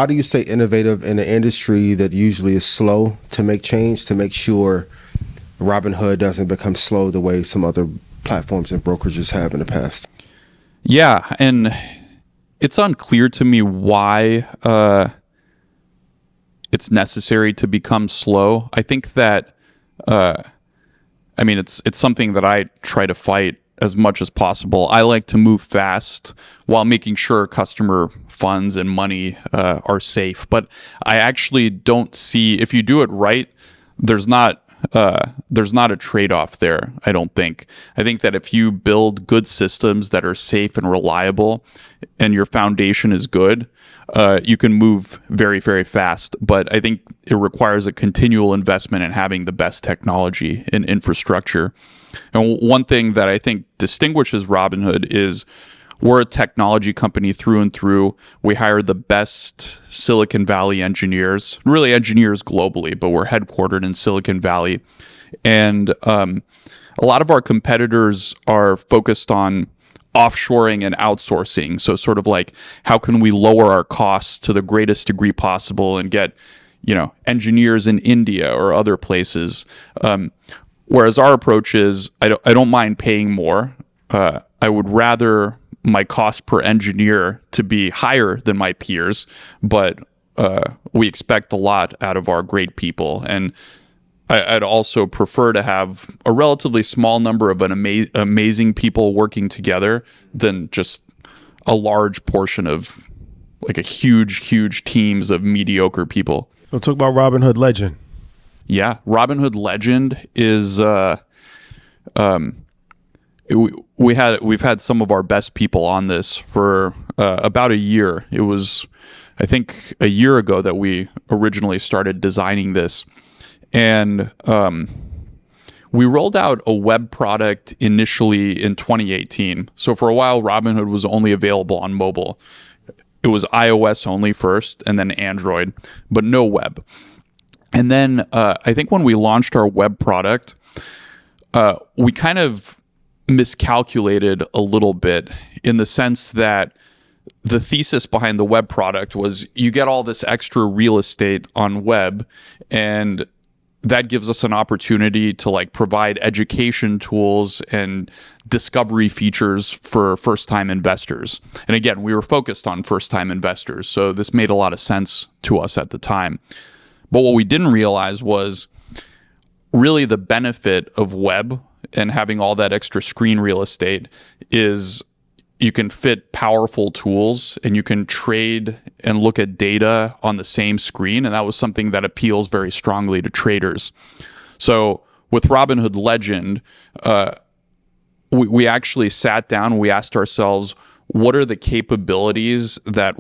how do you stay innovative in an industry that usually is slow to make change, to make sure Robinhood doesn't become slow the way some other platforms and brokerages have in the past? Yeah, and it's unclear to me why it's necessary to become slow. I think that, it's something that I try to fight as much as possible. I like to move fast while making sure customer funds and money are safe. But I actually don't see, if you do it right, there's not a trade-off there, I don't think. I think that if you build good systems that are safe and reliable and your foundation is good, you can move very, very fast. But I think it requires a continual investment in having the best technology and infrastructure. And one thing that I think distinguishes Robinhood is we're a technology company through and through. We hire the best Silicon Valley engineers, really engineers globally, but we're headquartered in Silicon Valley. And a lot of our competitors are focused on offshoring and outsourcing. So sort of like, how can we lower our costs to the greatest degree possible and get, engineers in India or other places. Whereas our approach is, I don't mind paying more. I would rather my cost per engineer to be higher than my peers, but we expect a lot out of our great people. And I'd also prefer to have a relatively small number of amazing people working together than just a large portion of like a huge teams of mediocre people. We'll talk about Robinhood Legend. Yeah, Robinhood Legend is we've had some of our best people on this for about a year. It was, I think, a year ago that we originally started designing this. And we rolled out a web product initially in 2018. So for a while, Robinhood was only available on mobile. It was iOS only first, and then Android, but no web. And then I think when we launched our web product, we kind of miscalculated a little bit in the sense that the thesis behind the web product was you get all this extra real estate on web, and that gives us an opportunity to like provide education tools and discovery features for first-time investors. And again, we were focused on first-time investors, so this made a lot of sense to us at the time. But what we didn't realize was really the benefit of web and having all that extra screen real estate is you can fit powerful tools and you can trade and look at data on the same screen. And that was something that appeals very strongly to traders. So with Robinhood Legend, we actually sat down and we asked ourselves, what are the capabilities that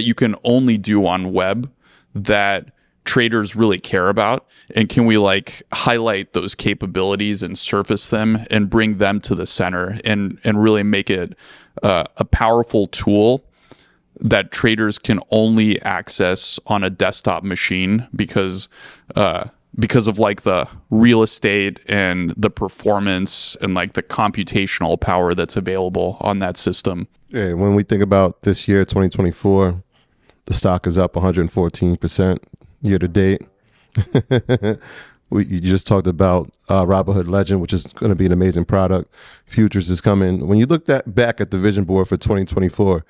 you can only do on web that traders really care about, and can we like highlight those capabilities and surface them and bring them to the center and really make it a powerful tool that traders can only access on a desktop machine because of like the real estate and the performance and like the computational power that's available on that system. Yeah, when we think about this year, 2024, the stock is up 114% year to date. You just talked about Robinhood Legend, which is going to be an amazing product. Futures is coming. When you look back at the vision board for 2024,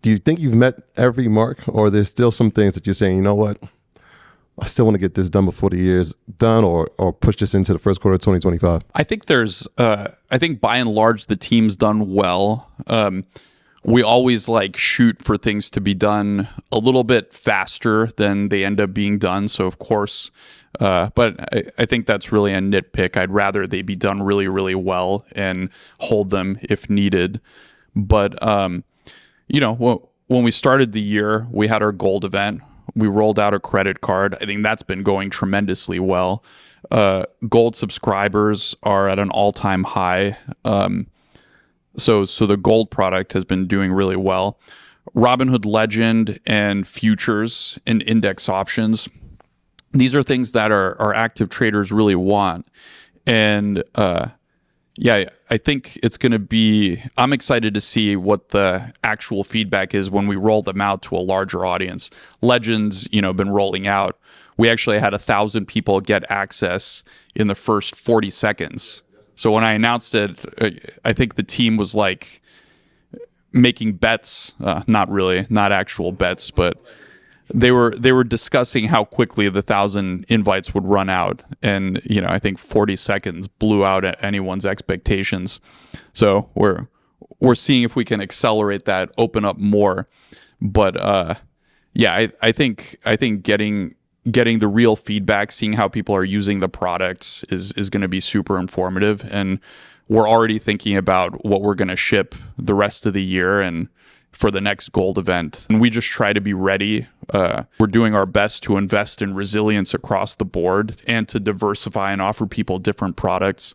do you think you've met every mark, or there's still some things that you're saying, you know what, I still want to get this done before the year's done, or push this into the first quarter of 2025? I think I think by and large, the team's done well. We always like shoot for things to be done a little bit faster than they end up being done. So of course, but I think that's really a nitpick. I'd rather they be done really, really well and hold them if needed. But, when we started the year, we had our gold event. We rolled out a credit card. I think that's been going tremendously well. Gold subscribers are at an all-time high. So the gold product has been doing really well. Robinhood Legend and futures and index options, these are things that our active traders really want. And Yeah, I think it's going to be. I'm excited to see what the actual feedback is when we roll them out to a larger audience. Legends, been rolling out. We actually had 1,000 people get access in the first 40 seconds. So when I announced it, I think the team was like making bets. Not really, not actual bets, but they were discussing how quickly the 1,000 invites would run out, and I think 40 seconds blew out anyone's expectations. So we're seeing if we can accelerate that, open up more. But yeah, I think getting the real feedback, seeing how people are using the products is going to be super informative, and we're already thinking about what we're going to ship the rest of the year and for the next gold event. And we just try to be ready. We're doing our best to invest in resilience across the board and to diversify and offer people different products.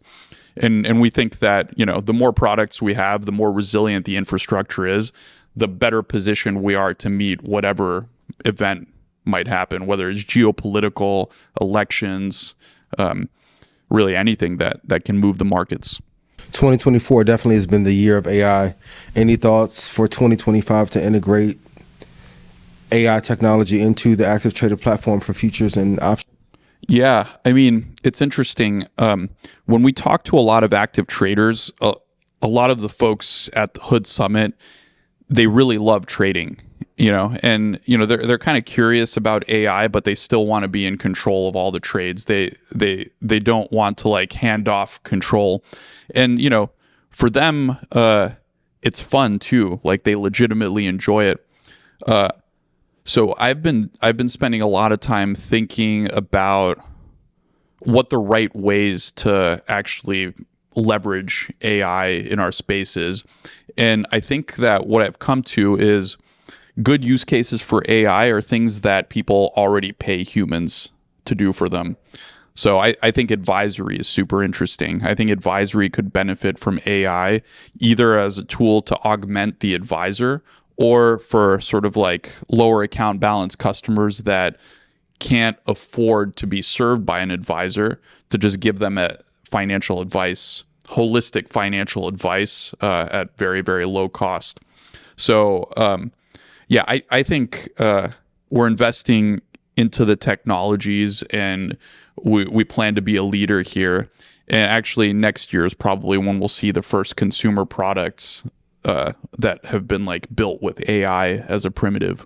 And we think that, the more products we have, the more resilient the infrastructure is, the better position we are to meet whatever event might happen, whether it's geopolitical, elections, really anything that can move the markets. 2024 definitely has been the year of AI. Any thoughts for 2025 to integrate AI technology into the active trader platform for futures and options? Yeah, I mean, it's interesting. When we talk to a lot of active traders, a lot of the folks at the Hood Summit, they really love trading, and they're kind of curious about AI, but they still want to be in control of all the trades. They don't want to like hand off control, and for them, it's fun too. Like they legitimately enjoy it. So I've been spending a lot of time thinking about what the right ways to actually leverage AI in our spaces. And I think that what I've come to is good use cases for AI are things that people already pay humans to do for them. So I think advisory is super interesting. I think advisory could benefit from AI either as a tool to augment the advisor or for sort of like lower account balance customers that can't afford to be served by an advisor, to just give them a financial advice, holistic financial advice at very, very low cost. So yeah, I think we're investing into the technologies, and we plan to be a leader here. And actually next year is probably when we'll see the first consumer products that have been like built with AI as a primitive.